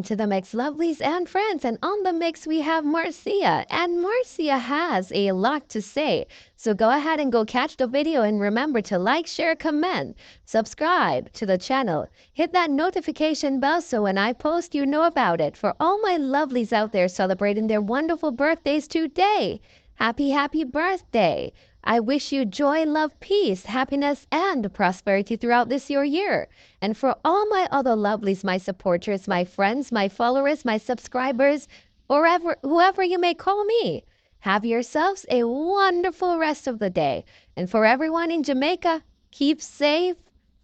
welcome to the Mix Lovelies and Friends. And on the mix, we have Marcia. And Marcia has a lot to say. So go ahead and go catch the video and remember to like, share, comment, subscribe to the channel. Hit that notification bell so when I post, you know about it. For all my lovelies out there celebrating their wonderful birthdays today, happy birthday. I wish you joy, love, peace, happiness, and prosperity throughout this your year. And for all my other lovelies, my supporters, my friends, my followers, my subscribers, or whoever you may call me, have yourselves a wonderful rest of the day. And for everyone in Jamaica, keep safe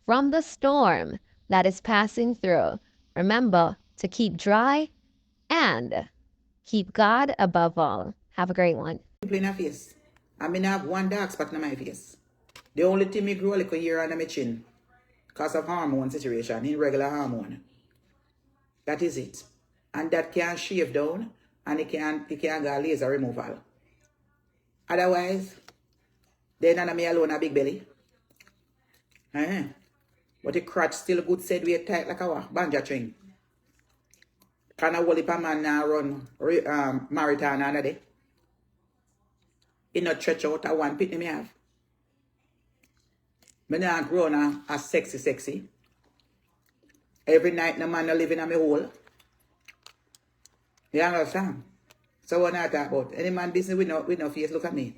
from the storm that is passing through. Remember to keep dry and keep God above all. Have a great one. In my face. I mean, I have one dark spot in my face. The only thing me grow like a year under my chin because of hormone situation, irregular hormone. That is it. And that can shave down and it can go laser removal. Otherwise, then I'm alone a big belly. But the crotch still good said we tight like a banja string. Can I hold it a man now run marathon another day? In a stretch out a one pit me have. Me not grown a sexy. Every night no man no living in my hole. You understand? So what I talk about? Any man business with no face, look at me.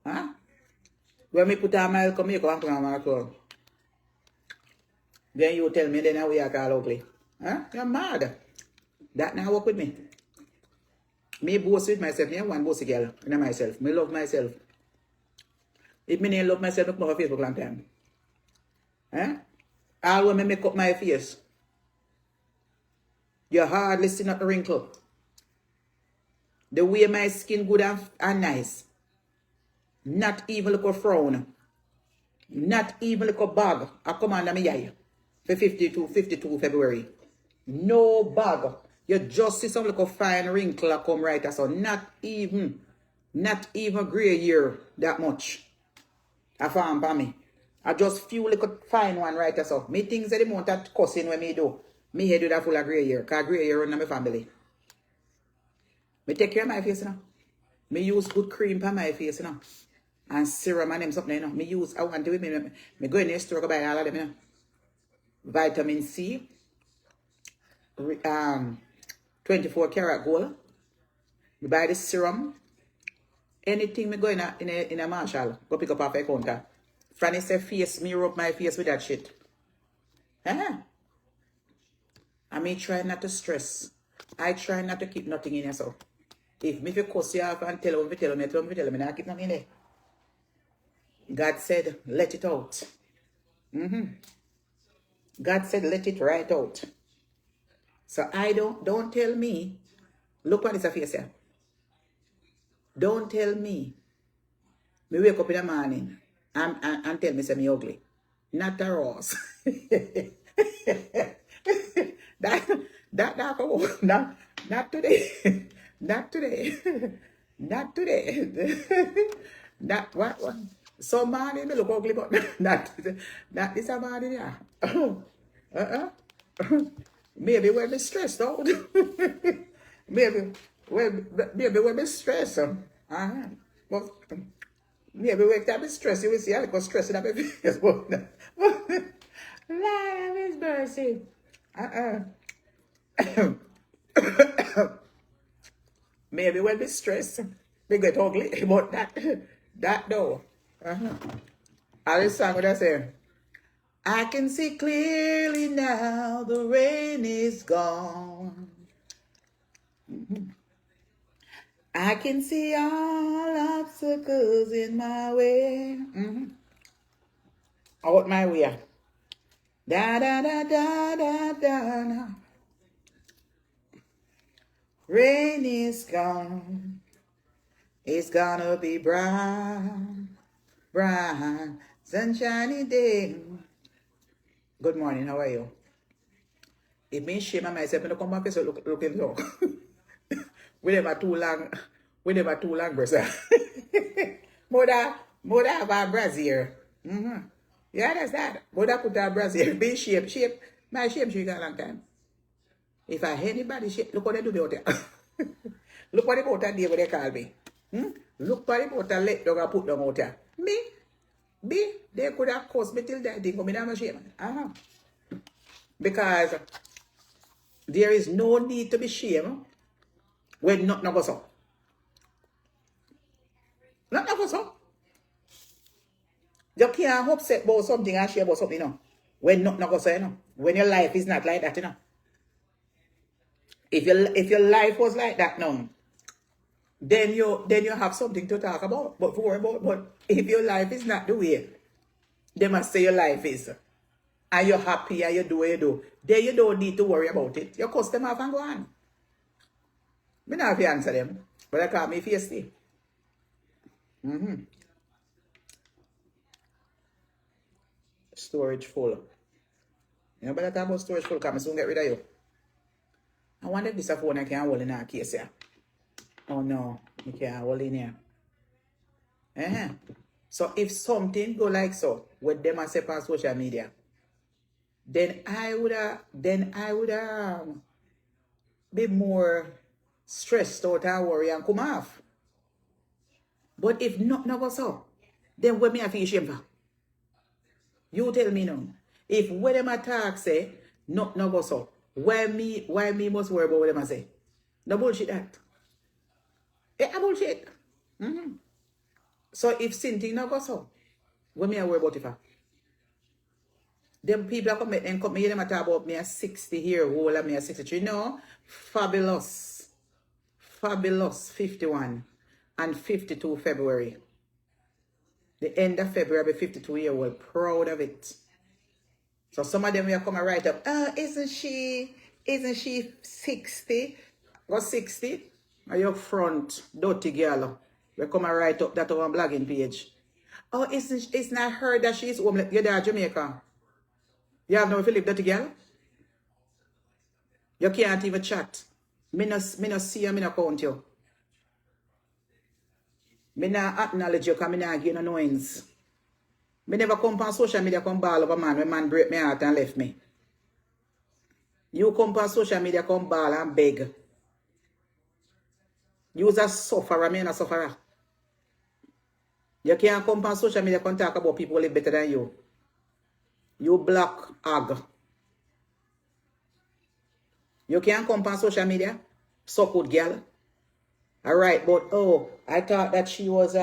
Huh? When me put on my come here, come on my clothes. Then you tell me then we are call ugly. Huh? You're mad. That now work with me. Me boast with myself. Me one bossy girl in myself. Me love myself. If me didn't love myself, I come on Facebook long time. Huh? All when me make up my face, you hardly see not a wrinkle. The way my skin good and nice. Not even like a frown. Not even like a bag. I come under me eye. For 52 February. No bag. You just see some little fine wrinkle come right so not even gray hair that much. I found by me. I just feel like a fine one right so. Me things that the amount that cussing when me do. Me head do that full of gray hair. Because gray hair run in my family. Me take care of my face now. Me use good cream for my face now. And serum and them something, you know. Me use, I want to me go in the store, go buy all of them, you know. Vitamin C. 24 karat gold. Me buy the serum. Anything me go in a Marshall, go pick up off a counter. Franny say face, me rub my face with that shit. I may try not to stress. I try not to keep nothing in yourself. If me cuss you off and tell me, I keep nothing in there. God said, let it out. God said, let it right out. So I don't tell me, look what is a face here. Don't tell me. Me wake up in the morning and tell me say me ugly. Not a rose. that come on. Not today. Not today. Not today. That what? Some morning me look ugly, but not this morning, yeah. Maybe when me stressed out. maybe when me stressed. But maybe when I be stressed, you will see I go stressing up my face. Lord have his mercy. Maybe when me stressed, me get ugly, but that though. I just sang what I say. I can see clearly now the rain is gone. I can see all obstacles in my way. Out my way. Da da da da da da. Rain is gone. It's gonna be bright, sunshiny day. Good morning, how are you? It means shame on myself and I come back and looking low. We never too long breast. Mother have a brassiere. Yeah, that's that. Mother put a brassiere. Be shape. My shape she got a long time. If I anybody shit, look what they do me out there. Look what about that day where they call me. Look what about that let dog I put them out there. Me? They could have cost me till that thing for me to shame. Because there is no need to be shame when nothing goes up. Nothing goes up. You can't upset about something and share about something, you know. When nothing goes up, you know. When your life is not like that, you know. If your life was like that now, then you have something to talk about, but worry about. But if your life is not the way they must say your life is, and you're happy and you do what you do, then you don't need to worry about it. You cuss them off and go on. I don't have to answer them, but I call me feisty. Storage full. You know, but I talk about storage full, because I soon get rid of you. I wonder if this phone I can hold in our case here. Oh no, you can't hold in here. So if something go like so, with them I say on social media, then I would be more stressed out and worry and come off. But if nothing goes so, then what me I feel shame for? You tell me now. If what them attack say, nothing goes so, why me must worry about what them I say? No bullshit that. It's bullshit. So if something not go so, what me I worry about it for? Them people come here, them talk about me a 60-year-old and me a 63. No, fabulous. Fabulous 51 and 52 February. The end of February, I'll be 52-year-old. Proud of it. So some of them will come and write up, isn't she 60? Or 60? Are you front, dirty girl? We come and write up that on blogging page. Oh, it's not her that she's home. You're there, Jamaica. You have no Philip, dirty girl? You can't even chat. Me no see you, me no count you. Me not acknowledge you because me not give no knowings. Me never come on social media come ball over man when man break me heart and left me. You come on social media come ball and beg. You a sufferer, me a sufferer. You can't come on social media and talk about people who live better than you. You black hag. You can't come on social media. So good girl. Alright, but oh, I thought that she was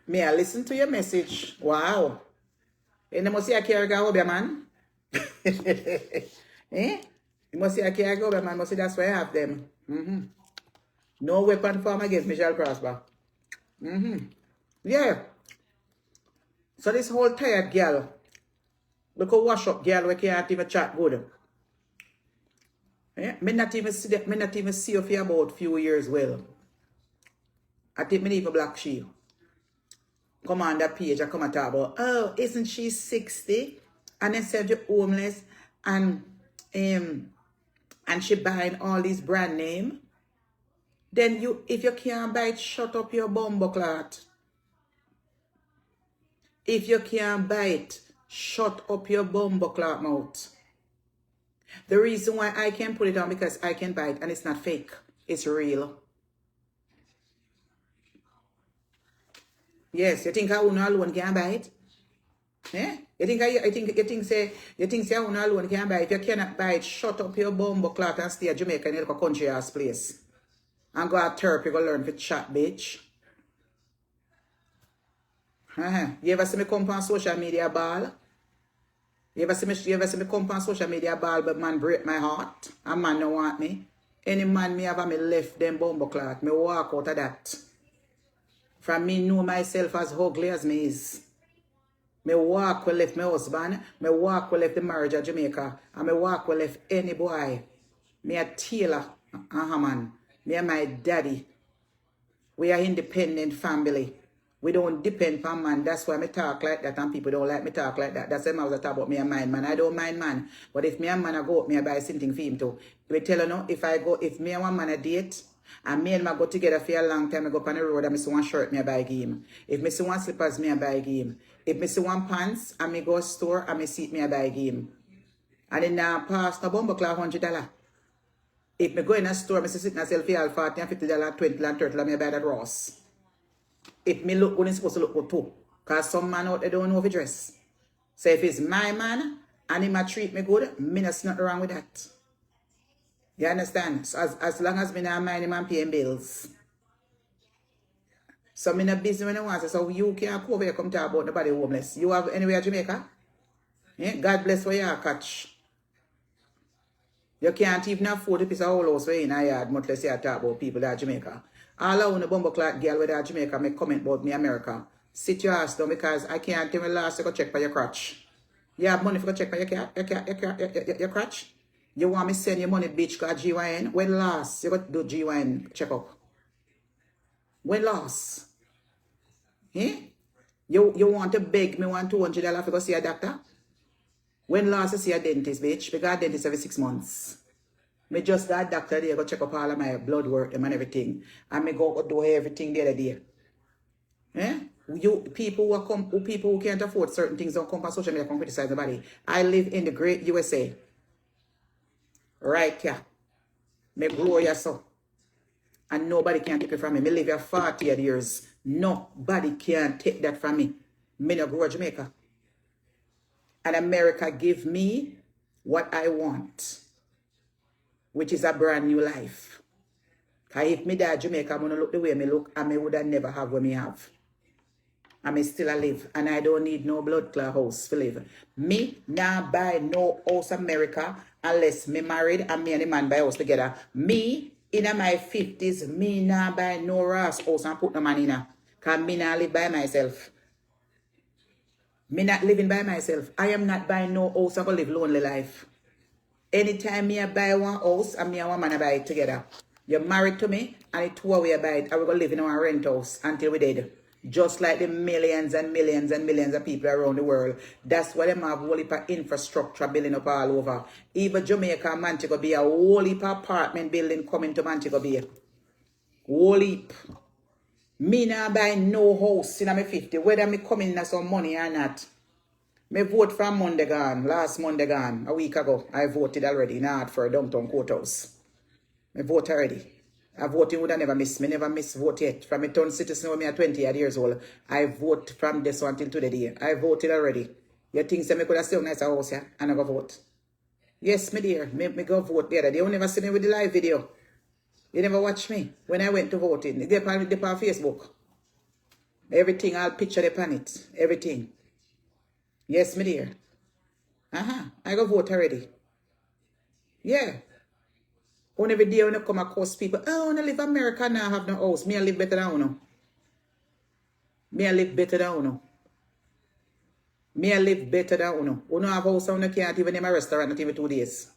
may I listen to your message? Wow. And you must see a care go over, man. Eh? You must see a care go over, man. Must see that's why I have them. No weapon formed against me shall prosper. Yeah. So this whole tired girl, look a wash up girl, we can't even chat good. Yeah? Me not even see you for about few years well. I think me even black she. Come on that page and come and talk about, oh, isn't she 60? And then said you're homeless and she buying all these brand name. then if you can't bite, shut up your bumbo clot. If you can't bite, shut up your bumbo clot mouth. The reason why I can put it on because I can bite and it's not fake. It's real. Yes, you think I alone can bite? Yeah? You think say I alone can bite? If you cannot bite, shut up your bumbo clot and stay at Jamaica in a country ass place. And go at Turp, you go learn to chat, bitch. You ever see me come on social media ball? You ever see me come on social media ball, but man break my heart? A man don't want me. Any man me have me left them bumbo clot. Me walk out of that. From me know myself as ugly as me is. Me walk with left my husband. Me walk with left the marriage of Jamaica. And me walk with left any boy. Me a Taylor. Man. Me and my daddy. We are independent family. We don't depend on man. That's why me talk like that and people don't like me talk like that. That's why I was talk about me and mine, man. I don't mind man. But if me and man I go up, me I buy something for him too. We tell you no, if me and one man a date, and me and man go together for a long time, I go up on the road and me see one shirt, me I buy game. If me see one slippers, me I buy game. If me see one pants, and me go store, and me see it, me I buy game. And then pass no bumbo clock $100. If me go in a store, me see sitting myself for $40 and $50, $20 and $30, me I buy that Ross. If me look good, it's supposed to look good too. Because some man out there don't know if he dress. So if it's my man, and he might treat me good, me there's nothing wrong with that. You understand? So as long as me not mind him and paying bills. So me not busy when I want to. So you can't come over here come talk about nobody homeless. You have anywhere in Jamaica? Yeah? God bless where you catch. You can't even afford a piece of whole house for you in a yard, much less you talk about people that are Jamaica. All I want a bumbo clock girl with that Jamaica make comment about me America. Sit your ass down because I can't even last to go check for your crotch. You have money for go check for your crotch? You want me send your money, bitch, because GYN? When last you got to do GYN check-up? When last? Eh? You want to beg me $200 to go see a doctor? When last you see a dentist, bitch? We got a dentist every 6 months. Me just got a doctor there, go check up all of my blood work and everything. And me go do everything the other day. Eh? People who can't afford certain things don't come on social media and criticize nobody. I live in the great USA. Right here. Me grow here so. And nobody can take it from me. Me live here 40 years. Nobody can take that from me. Me no grow Jamaica. And America give me what I want. Which is a brand new life. Because if me die Jamaica, I'm going to look the way me look, and me would have never have what me have. And me still live. And I don't need no blood clot house to live. Me now buy no house America unless me married and me and the man buy house together. Me, in my 50s, me now buy no Ross house and put no money in her. Because me now live by myself. Me not living by myself. I am not buying no house. I'm going to live lonely life. Anytime me I buy one house and me and one man I buy it together. You're married to me and it's 2 we buy it and we're going to live in our rent house until we dead. Just like the millions and millions and millions of people around the world. That's why them have whole heap of infrastructure building up all over. Even Jamaica and Montego Bay, a whole heap of apartment building coming to Montego Bay. Whole heap. Me not buy no house in my 50. Whether me come in some money or not. Me vote from Monday gone, last Monday gone, a week ago. I voted already in Hartford, downtown courthouse. Me vote already. I voting would have never miss. Me never miss vote yet. From me turn citizen when me at 20 years old. I vote from this one until today. I voted already. You think say me could have still nice house here and I go vote? Yes, me dear. Me go vote the other day. You never see me with the live video. You never watch me when I went to voting. They on Facebook. Everything, I'll picture the on it. Everything. Yes, me dear. I go vote already. Yeah. On every day when I come across people, oh, I want to live in America now, I have no house. Me I live better than you. Me I live better than you. Me I live better than you. You don't have a house and you can't even name a restaurant not even 2 days.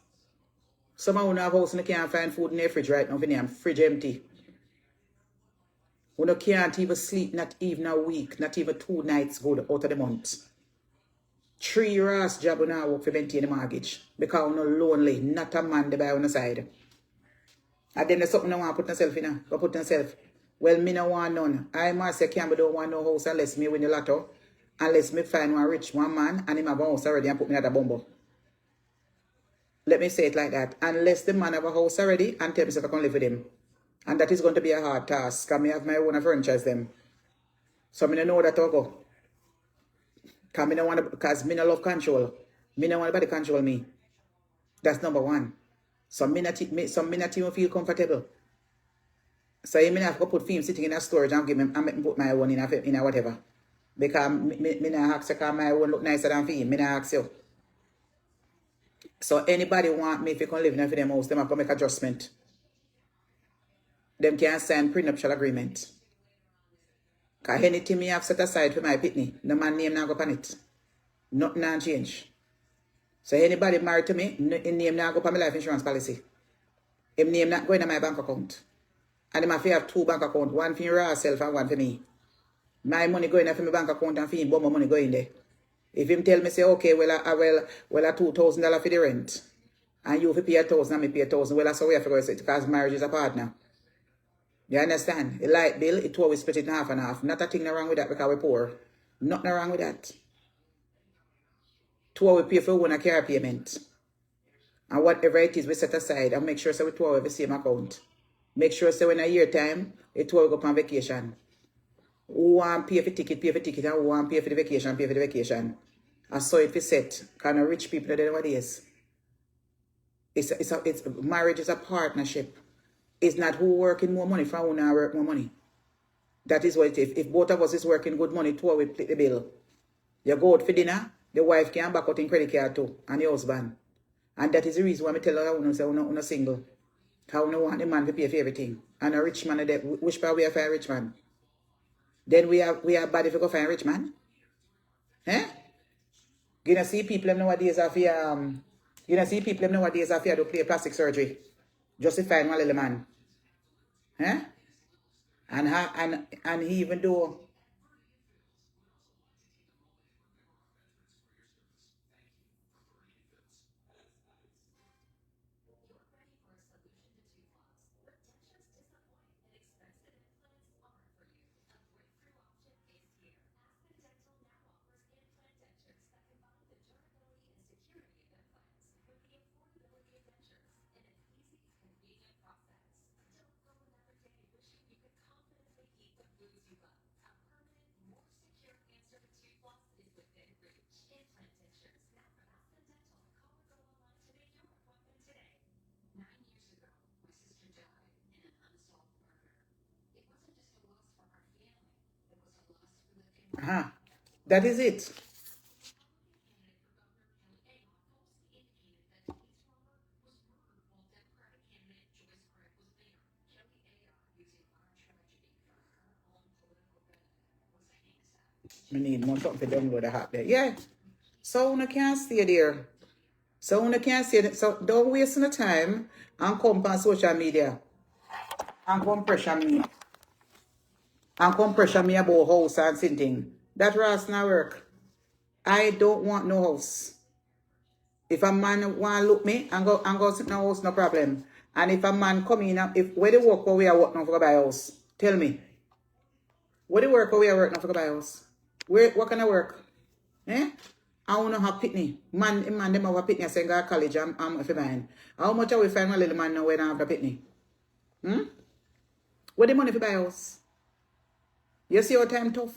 Some of you have a house and you can't find food in their fridge right now. The fridge empty. You can't even sleep not even a week, not even 2 nights good out of the month. 3 years job now work for maintain the mortgage. Because you're lonely, not a man to buy on the side. And then there's something I want to put myself in. Go put myself. Well, me no want none. I Marcia Campbell don't want no house unless me win the lotto. Unless me find one man and him have a house already and put me at a bumble. Let me say it like that. Unless the man have a house already and tell me if I can live with him. And that is going to be a hard task. Because me have my own franchise them. So me don't know that I'll go. Because me no love control. Me no want anybody control me. That's number one. So me not even feel comfortable. So I have to put film sitting in a storage and give me and put my own in a whatever. Because me not ask you because my own look nicer than film. Me not ask you. So anybody want me if you can live in them house, them have to make adjustment. Them can sign prenuptial agreement. Because anything me have set aside for my pitney, no man name not go on it. Nothing not change. So anybody married to me, in name not go on my life insurance policy. Him name not go in my bank account. And him have to have 2 bank accounts, one for yourself and one for me. My money going in for my bank account and for him, but my money going there. If him tell me say, okay, well a $2,000 for the rent, and you have to pay 1,000 and me pay 1,000, well that's how we have to go it because marriage is a partner. You understand? A light bill, it always split it in half and half. Not a thing wrong with that because we're poor. Nothing wrong with that. 2 we pay for one a car payment. And whatever it is, we set aside and make sure so we 2 have the same account. Make sure so in a year time, it 2 we go on vacation. Who want pay for ticket, and who want pay for the vacation, pay for the vacation. And so it is set. Kind of rich people that nowadays. It's marriage is a partnership. It's not who working more money from who now work more money. That is what it is. If both of us is working good money, 2 we split the bill. You go out for dinner, the wife can back out in credit card too, and the husband. And that is the reason why I tell her say you're single. How you want the man to pay for everything. And a rich man, which part we have for a rich man? Then we are bad if we go find a rich man. Eh? You see people nowadays have to do play plastic surgery. Just to find one little man. Eh? And he even though that is it. I need more something to download the app there. Yeah. So you can't stay there. So you can't stay there. So don't waste no time and come on social media. And come pressure me. And come pressure me about house and something. That ras not work. I don't want no house. If a man want to look me and go sit in a house, no problem. And if a man come in, if where they work or we are working for buy house, tell me. Where they work or we are working for buy house? What kind of work? Eh? I want to have pitney. Man, them have a pitney. I say go to college. I'm if mine. How much are we find a little man now when I have the pitney? Where the money for buy house? You see how time tough?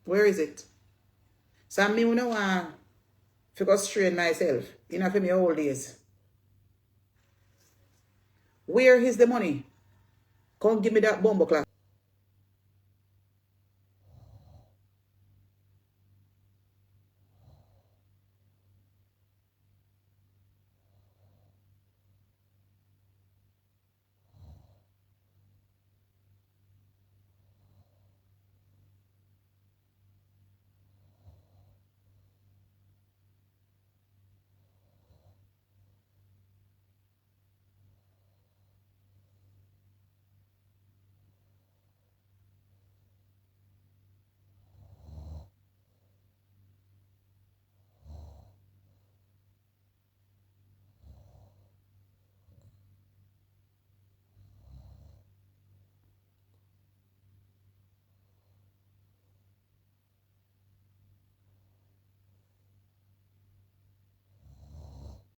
Where is it? So me you know to go strain myself. You know for me old days. Where is the money? Come give me that bumbo class.